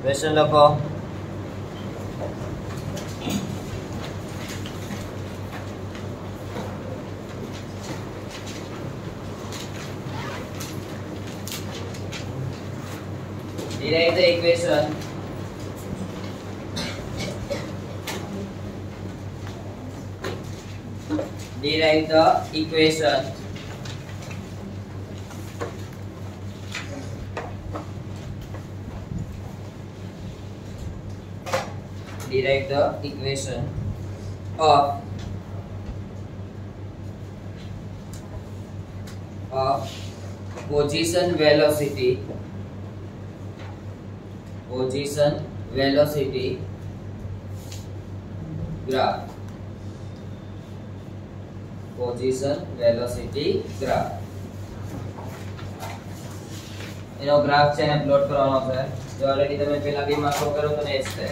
Question लखो derive the equation derive the equation derive the equation of position velocity graph એનો graph છે ને plot કરવાનો છે જો ઓલરેડી તમે પહેલા બી માં શો કરો તો ને જ છે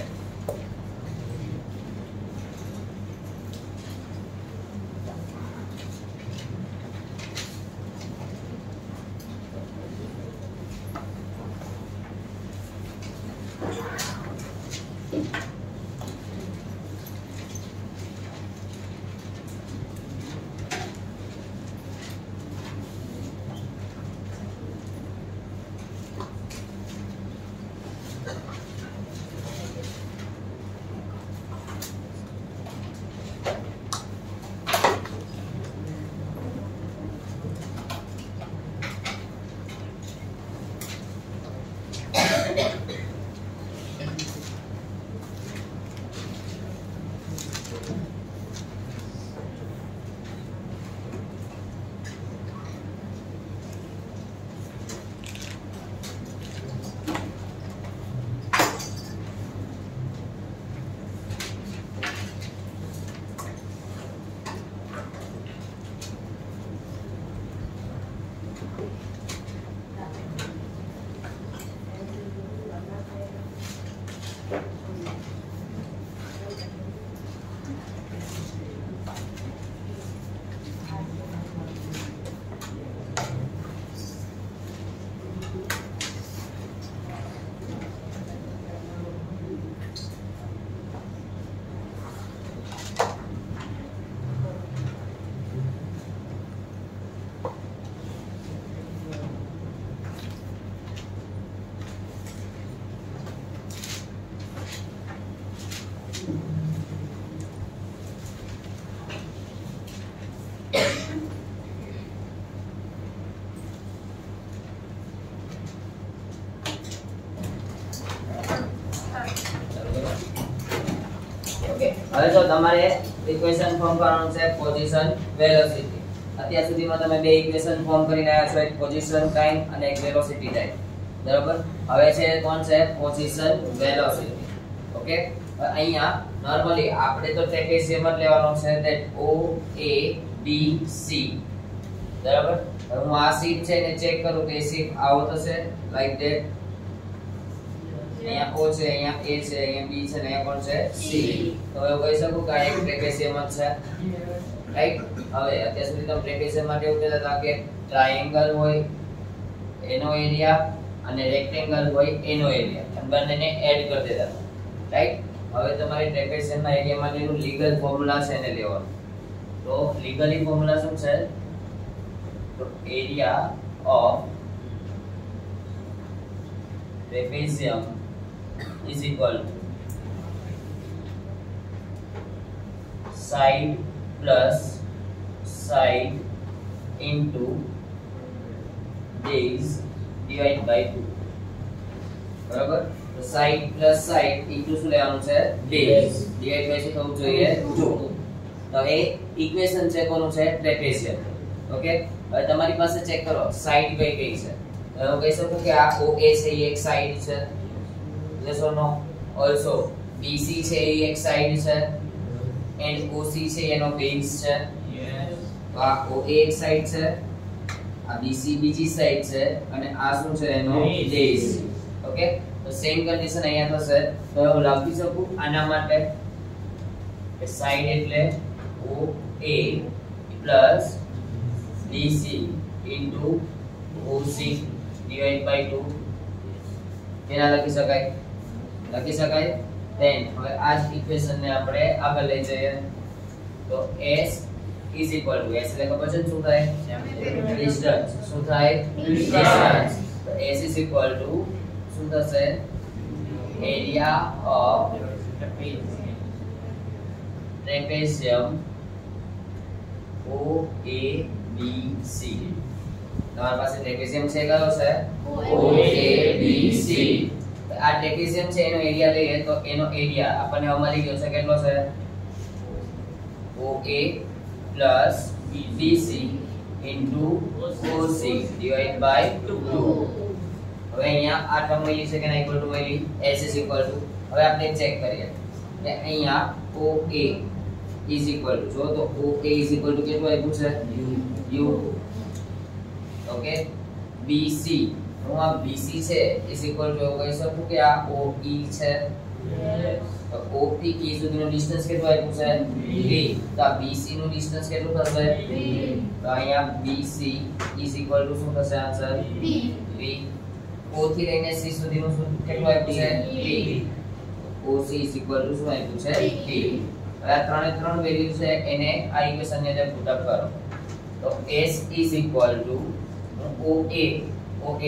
હવે જો તમારે ઇક્વેશન ફોર્મ કરવાનું છે પોઝિશન વેલોસિટી અત્યાર સુધીમાં તમે બે ઇક્વેશન ફોર્મ કરીને આવ્યા છો એક પોઝિશન ટાઈમ અને એક વેલોસિટી ટાઈમ બરાબર હવે છે કોણ છે પોઝિશન વેલોસિટી ઓકે અહીંયા નોર્મલી આપણે તો ટ્રેપેઝિયમ જ લેવાનો છે that O A B C બરાબર હવે હું આ શીટ છે એને ચેક કરું કે શીટ આવો થશે લાઈક ધેટ અહીંયા O છે અહીંયા A છે અહીંયા B છે ને અહીંયા કોણ છે C તો એવું કહી શકું કે આ એક ટ્રેપેઝિયમ જ છે રાઈટ હવે અત્યાર સુધી તમે ટ્રેપેઝિયમ માટે એવું કહેતા હતા કે ટ્રાયેંગલ હોય એનો એરિયા અને રેક્ટેંગલ હોય એનો એરિયા અને બંનેને એડ કરી દેતા રાઈટ હવે તમારે ટ્રેપેઝિયમના એરિયા માટેનું લીગલ ફોર્મ્યુલા છે એને લેવાનું તો લીગલી ફોર્મ્યુલા શું છે તો area of trapezium is equal to side plus side into base divided by 2 બરાબર તો side plus side into શું લેવાનું છે base divide by શું થવું જોઈએ 2 તો એ ઇક્વેશન છે કોનું છે ટ્રેપેઝિયમ ઓકે હવે તમારી પાસે ચેક કરો સાઈડ કઈ કઈ છે તો હું કહી શકું કે આ OA છે એ એક સાઈડ છે yes or no also BC છે એ એક સાઈડ છે and OC છે એનો બેઝ છે yes તો આ OA એક સાઈડ છે આ BC બીજી સાઈડ છે અને આ શું છે એનો બેઝ ઓકે તો સેમ કન્ડિશન અહીંયા થશે તો હું લખી શકું આના માટે કે સાઈડ એટલે OA plus BC into OC divided by 2 કેના લખી શકાય લખી શકાય 10. હવે આ જ ઇક્વેશન ને આપણે આગળ લઈ જઈએ તો s is equal to s એટલે ખબર છે શું થાય ડિસ્ટન્સ શું થાય ડિસ્ટન્સ તો s is equal to શું થશે એરિયા ઓફ ટ્રેપેઝિયમ OABC તમારી પાસે ટ્રેપેઝિયમ છે કયો છે OABC આ ટ્રેપેઝિયમ છે એનો એરિયા લઈએ તો એનો એરિયા આપણને હવે મળી ગયો છે કેટલો છે OA plus BC into OC divided by 2. હવે અહીંયા આ ટર્મ મળી છે કે ના ઇક્વલ ટુ મળી s is equal to હવે આપણે ચેક કરીએ કે અહીંયા OA is equal to જો તો OA is equal to કેટલું આપ્યું છે u ઓકે BC હું આ BC છે is equal to એવું કહી શકું કે આ OE છે તો O થી E સુધીનું ડિસ્ટન્સ કેટલું આપ્યું છે b તો આ BC નું ડિસ્ટન્સ કેટલું થશે તો અહીંયા BC is equal to શું થશે આન્સર b O થી લઈને C સુધીનું કેટલું આપ્યું છે b OC is equal to શું આપ્યું છે b હવે આ ત્રણ વેલ્યુ છે એને આ ઇક્વેશન ની અંદર પુટ અપ કરો તો s is equal to OA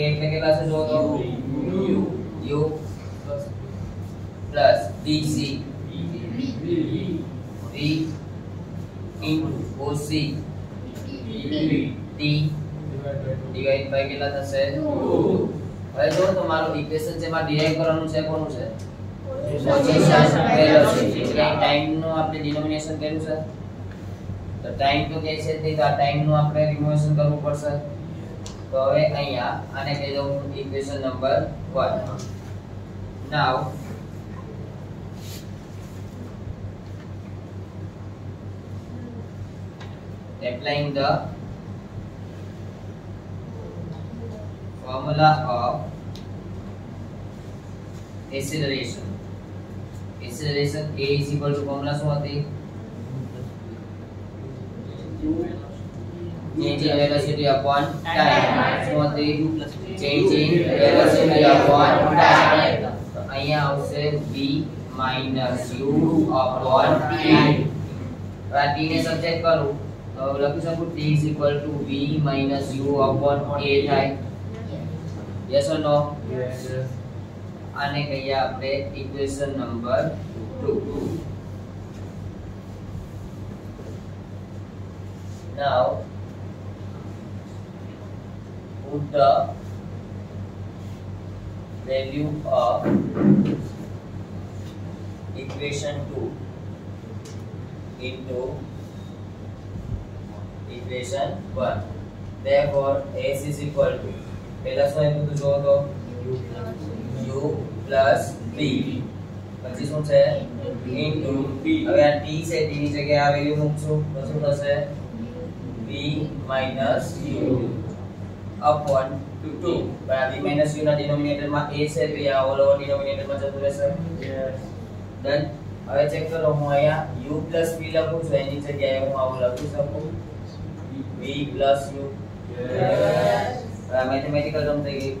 એટલે કેટલા છે જો તો u plus BC V into OC T divided by કેટલા થશે 2 હવે જો તમારું ઇક્વેશન છે માં ડિરાઈવ કરવાનું છે કોનું છે પોઝિશન વેલોસિટી એટલે ટાઈમ નું આપણે ડિનોમિનેશન કર્યું છે તો ટાઈમ તો કે છે તે આ ટાઈમ નું આપણે રિમૂવેશન કરવું પડશે તો હવે અહીંયા આને કહી દઉં equation number 1 now applying the formula of acceleration A is equal to formula શું હતી change in velocity upon time શું હતી change in velocity upon time તો અહીંયા આવશે v - u upon t આ t ને સબજેક્ટ કરું તો લખી શકું t is equal to v - u upon a થાય yes or no yes આને કહીએ આપણે equation number 2 now put the value of equation 2 into equation 1 therefore s is equal to પહેલા શું આપ્યું તો જો તો u plus b પછી શું છે into b હવે આ t છે t ની જગ્યાએ આ વેલ્યુ મૂકશું તો શું થશે v minus u upon 2 but આ v minus u ના ડિનોમિનેટર માં a છે તો આ ઓલ ઓવર ડિનોમિનેટર માં જતું રહેશે યસ ડન હવે ચેક કરો હું અહીંયા u plus b લખું છું એની જગ્યાએ હું આવું લખી શકું v plus u યસ આ મેથેમેટિકલ ટર્મ થઈ ગઈ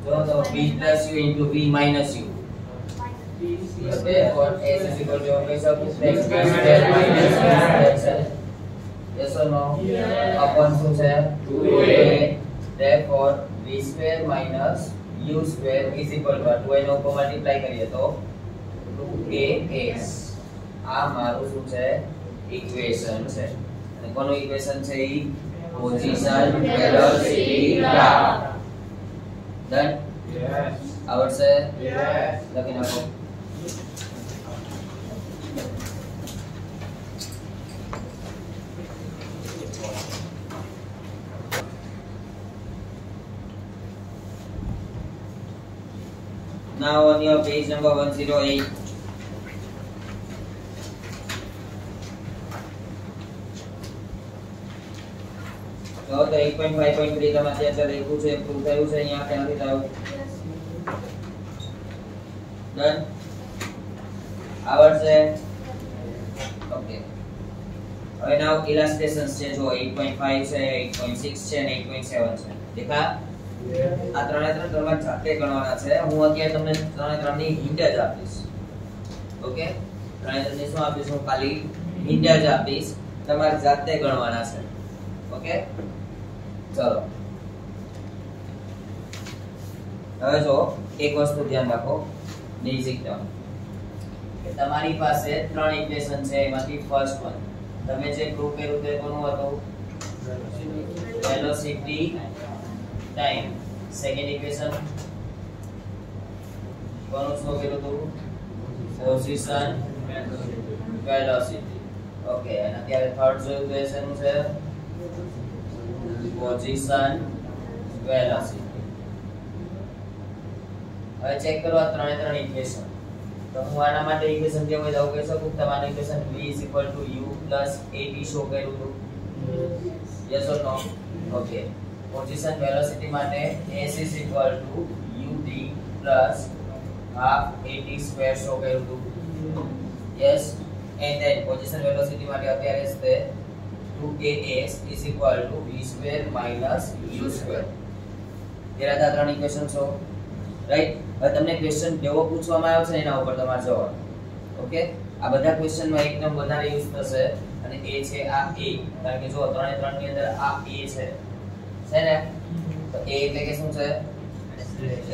જો તો v plus u into v minus u therefore s is equal to x square minus x yes or no upon શું છે 2a therefore v square minus u square is equal to 2a નો ઉપર multiply કરીએ તો 2as આ મારું શું છે equation છે અને કોનું ઇક્વેશન છે ઈ position velocity graph done yes આવડશે યસ લખી નાખો now on your page number 108 તો 8.5.3 તમારે જે અત્યારે લખ્યું છે પ્રૂવ થયું છે અહીંયા ક્યાંથી થયું ડન આવડશે ઓકે હવે નાવ ઇલાસ્ટ્રેશન્સ છે જો 8.5 છે 8.6 છે અને 8.7 છે દેખા આ 3 ને 3 તમારે જાતે ગણવાના છે. હું અત્યારે તમને 3 ને 3 ની હિન્ટ જ આપીશ. ઓકે, 3 ને 3 ની શું આપીશ? હું ખાલી હિન્ટ જ આપીશ, તમારે જાતે ગણવાના છે. ઓકે, ચલો હવે જો એક વસ્તુ ધ્યાન રાખો, બેઝિક ટર્મ કે તમારી પાસે 3 ઇક્વેશન છે, એમાંથી ફર્સ્ટ વન તમે જે પ્રૂવ કર્યું તે કોનું હતું? Velocity time. સેકન્ડ ઇક્વેશન કોનું શો કર્યું હતું? Position velocity. ઓકે, અને અત્યારે થર્ડ જોયું તો એ શેનું છે? Position velocity. હવે ચેક કરો આ 3 ને 3 ઇક્વેશન. તો હું આના માટે ઇક્વેશન કેવું હોય તો કહી શકું તમારું equation v u + at show કર્યું હતું. Yes or no? Okay, position velocity માટે s ut + half at square show કર્યું હતું. Yes, and then position velocity માટે અત્યારે છે 2as = v² - u². તેરા દા 3 ઇક્વેશન છો, રાઈટ? હવે તમને ક્વેશ્ચન કેવો પૂછવામાં આવ્યો છે એના ઉપર તમારે જવાબ. ઓકે, આ બધા ક્વેશ્ચનમાં એકદમ વધારે યુઝ થશે અને એ છે આ a, કારણ કે જો 3 ને 3 ની અંદર આ a છે ને? તો a એટલે કે શું છે?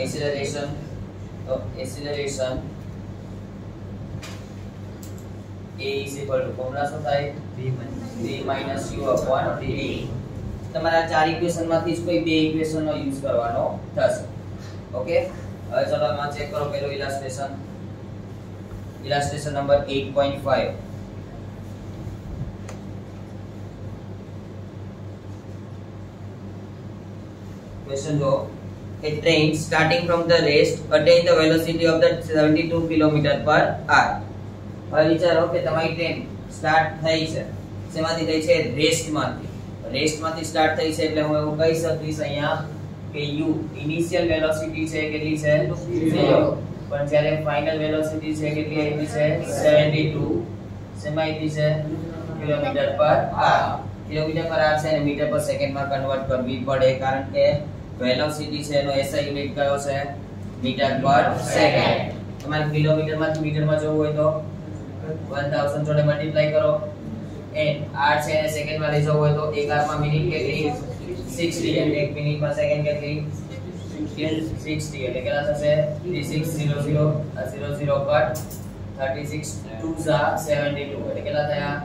એક્સિલરેશન. તો એક્સિલરેશન a ફોર્મ્યુલા શું થાય? v - u/d. તમારા ચાર ઇક્વેશન માંથી જ કોઈ બે ઇક્વેશન નો યુઝ કરવાનો થશે. ઓકે, હવે ચલો આમાં ચેક કરો પહેલો ઇલાસ્ટ્રેશન. ઇલાસ્ટ્રેશન નંબર 8.5. ક્વેશ્ચન જો, a train starting from the rest attain the velocity of the 72 km/h. હવે વિચારો કે તમારી ટ્રેન સ્ટાર્ટ થઈ છે, શેમાંથી થઈ છે? રેસ્ટમાંથી. રેસ્ટમાંથી સ્ટાર્ટ થઈ છે એટલે હું એવું કહી શકીશ અહીંયા કે u ઇનિશિયલ વેલોસિટી છે કેટલી છે? 0. પણ જ્યારે ફાઇનલ વેલોસિટી છે કેટલી આવી છે? 72. શેમાં આવી છે? km/h. km/h છે ને મીટર પર સેકન્ડમાં કન્વર્ટ કરવી પડે, કારણ કે વેલોસિટી છે એનો SI યુનિટ કયો છે? મીટર પર સેકન્ડ. તમારે કિલોમીટરમાંથી મીટરમાં જવું હોય તો 1000 જોડે મલ્ટીપ્લાય કરો. એન્ડ r છે એને સેકન્ડમાં લઈ જવું હોય તો 1 આરમાં મિનિટ કેટલી? 60. અને 1 મિનિટમાં સેકન્ડ કેટલી? 60. એટલે કેટલા થશે? 3600 આ 00 કટ 36 2 72 એટલે કેટલા થયા?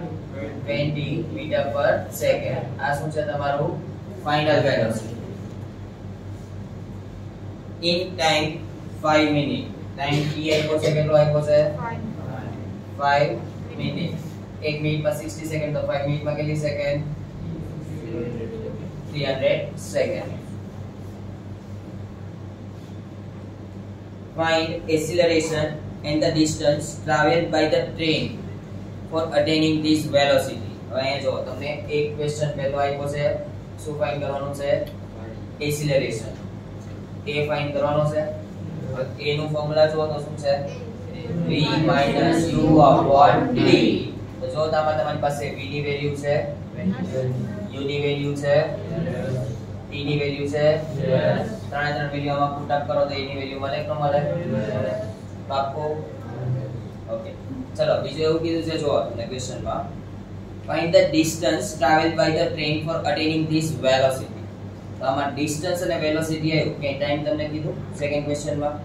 20 મીટર પર સેકન્ડ. આ શું છે તમારું final velocity in time 5 minute. Time t આપ્યો છે, કેટલો આપ્યો છે? 5 મિનિટ. 1 મિનિટમાં 60 સેકન્ડ, તો 5 મિનિટમાં કેટલી second? 300 second. Find acceleration and the distance traveled by the train for attaining this velocity. હવે અહીંયા જો તમને એક ક્વેશ્ચન પહેલો આપ્યો છે, શું ફાઇન્ડ કરવાનું છે? એક્સિલરેશન. એ ફાઇન્ડ કરવાનો છે. એ નું ફોર્મ્યુલા જો તો શું છે? v - u/d. તો જો તમારી પાસે v ની વેલ્યુ છે, u ની વેલ્યુ છે, t ની વેલ્યુ છે, ત્રણે ત્રણ વેલ્યુ આમાં પુટ અપ કરો તો એની વેલ્યુ મળે કે ન મળે? પાક્કો? ઓકે, ચલો બીજું એવું કીધું છે જો તમને ક્વેશ્ચનમાં, find the distance traveled by the train for attaining this velocity. તો આમાં ડિસ્ટન્સ અને વેલોસિટી આવ્યું કે ટાઈમ તમને કીધું સેકન્ડ ક્વેશ્ચનમાં,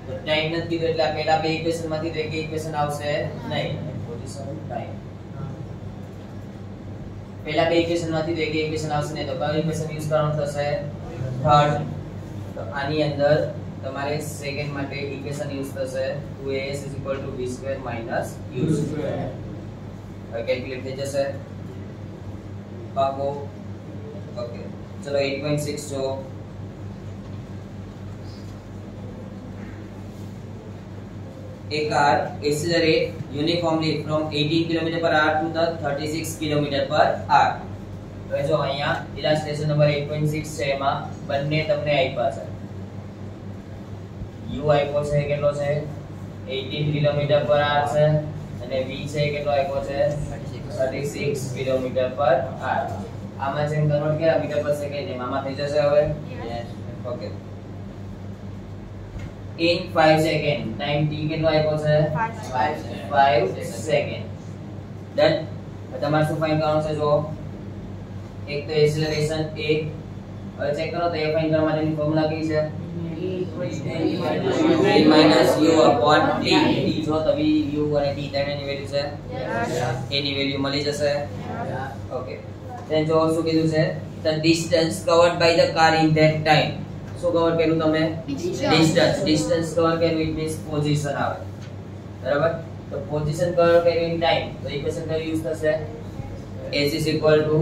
તો ટાઈમ નથી કીધું એટલે આ પહેલા બે ઇક્વેશનમાંથી તો એક ઇક્વેશન આવશે નહીં. પોઝિશન ટાઈમ પહેલા બે ઇક્વેશનમાંથી તો એક ઇક્વેશન આવશે નહીં, તો કયું ઇક્વેશન યુઝ કરવાનું થશે? થર્ડ. તો આની અંદર તમારે સેકન્ડ માટે ઇક્વેશન યુઝ થશે 2as = v² - u². હવે કેલ્ક્યુલેટ થઈ જશે પાકો. ઓકે, ચલો 8.6 જો, a car accelerate uniformly from 18 km/h to the 36 km/h. હવે જો અહીંયા ઇલાસ્ટ્રેશન નંબર 8.6 છે, એમાં બંને તમને આપ્યા છે. u આપ્યો છે કેટલો છે? 18 km/h છે, અને v છે કેટલો આપ્યો છે? 36 km/h. આમાં જેમ કન્વર્ટ કર્યા મીટર પર સેકન્ડ એમ આમાં થઈ જશે. હવે okay in 5 second time t કેટલો આપ્યો છે 5 સેકન્ડ ડન તમારે શું ફાઇન્ડ કરવાનું છે જો એક તો એક્સેલરેશન a હવે ચેક કરો તો a ફાઇન્ડ કરવા માટેની ફોર્મ્યુલા કઈ છે u upon t જો તમે u અને t ત્રણેયની વેલ્યુ છે a ની વેલ્યુ મળી જશે ઓકે then જો શું કીધું છે the distance covered by the car in that time શું કવર કર્યું તમે ડિસ્ટન્સ કવર કર્યું ઇટ મીન્સ પોઝિશન આવે બરાબર તો પોઝિશન કવર કર્યું ઇન ટાઈમ તો ઇક્વેશન કયું યુઝ થશે s is equal to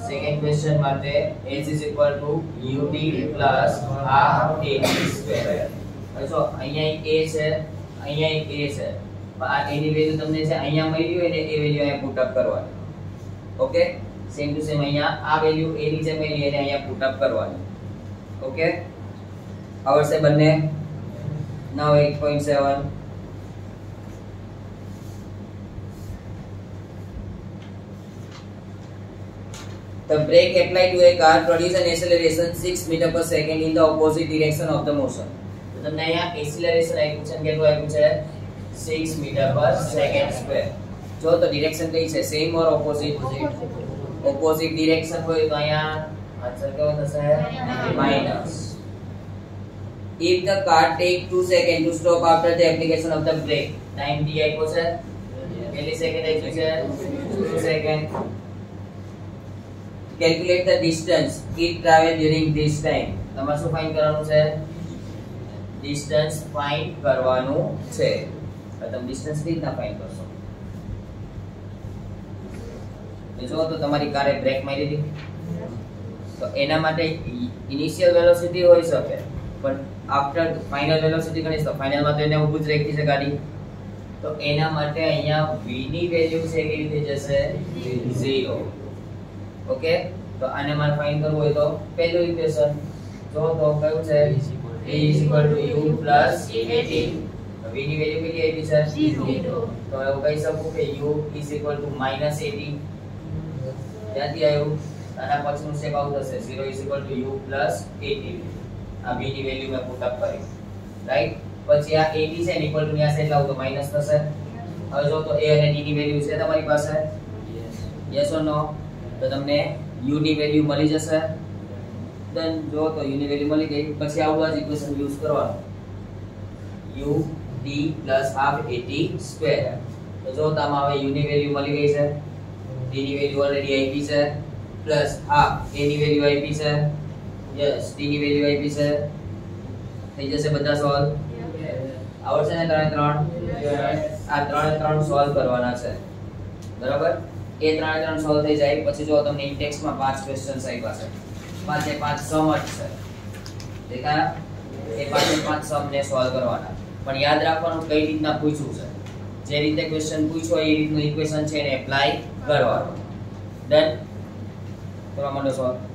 second question માટે s is equal to ut plus r at square હવે જો અહીંયા એક a છે અહીંયા એક a છે પણ આ a ની વેલ્યુ તમને છે અહીંયા મળી હોય ને એ વેલ્યુ અહીંયા પુટ અપ કરવાની ઓકે સેમ ટુ સેમ અહીંયા આ વેલ્યુ a ની જે મળી એને અહીંયા પુટ અપ કરવાની ઓકે આવડશે બંને now 8.7 the brake applied to a car produce an acceleration 6 meter per second in the opposite direction of the motion તો તમને અહીંયા acceleration આપ્યું છે કેટલું આપ્યું છે 6 meter per second square જો તો ડિરેક્શન કઈ છે સેમ ઓર ઓપોઝિટ ડિરેક્શન હોય તો અહીંયા આન્સર કેવો થશે minus if the car take 2 seconds to stop after the application of the brake time t આપ્યો છે કેટલી સેકન્ડ આપ્યું છે 2 second calculate the distance it travel during this time તમારે શું ફાઇન્ડ કરવાનું છે ડિસ્ટન્સ ફાઇન્ડ કરવાનું છે તમે ડિસ્ટન્સ કઈ રીતના ફાઇન્ડ કરશો જો તો તમારી કારે બ્રેક મારી દીધી તો એના માટે ઇનિશિયલ વેલોસિટી હોઈ શકે પણ આફ્ટર ફાઇનલ વેલોસિટી ગણીશ તો ફાઇનલમાં તો એને ઊભું જ રાખી છે ગાડી તો એના માટે અહીંયા v ની વેલ્યુ છે કેવી થઈ જશે 0 ઓકે તો આને મારે ફાઇન્ડ કરવું હોય તો પહેલું ઇક્વેશન જો તો કયું છે a u plus at v ની વેલ્યુ કેટલી આવી છે 0 તો એવું કહી શકું કે u -80 ત્યાંથી આવ્યું આના પછીનું સ્ટેપ આવું થશે 0 u plus 80 આ v ની વેલ્યુ મેં પુટ અપ કરી રાઈટ પછી આ 80 છે ઇક્વલ ટુ ન્યા સાઈડ લાવું તો માઈનસ થશે હવે જો તો a અને t ની વેલ્યુ છે તમારી પાસે યસ ઓર નો તો તમને u ની વેલ્યુ મળી જશે ધન જો તો u ની વેલ્યુ મળી ગઈ પછી આવું જ ઇક્વેશન યુઝ કરવાનું u t half at square તો જો તામાં હવે u ની વેલ્યુ મળી ગઈ છે t ની વેલ્યુ ઓલરેડી આપી છે પ્લસ હાફ a ની વેલ્યુ આપી છે યસ t ની વેલ્યુ આપી છે થઈ જશે બધા સોલ્વ આવડશે ને આ ત્રણે સોલ્વ કરવાના છે બરાબર એ ત્રણે સોલ્વ થઈ જાય પછી જો તમને ઇન્ટેક્સમાં 5 ક્વેશ્ચન્સ આપ્યા છે પાંચે 5 સમ જ છે દેખા એ પાંચે 5 સમ ને સોલ્વ કરવાના પણ યાદ રાખવાનું કઈ રીતના પૂછ્યું છે જે રીતે ક્વેશ્ચન પૂછ્યો એ રીતનું ઇક્વેશન છે એને એપ્લાય કરવાનું ડન કરવા માંડો સોલ્વ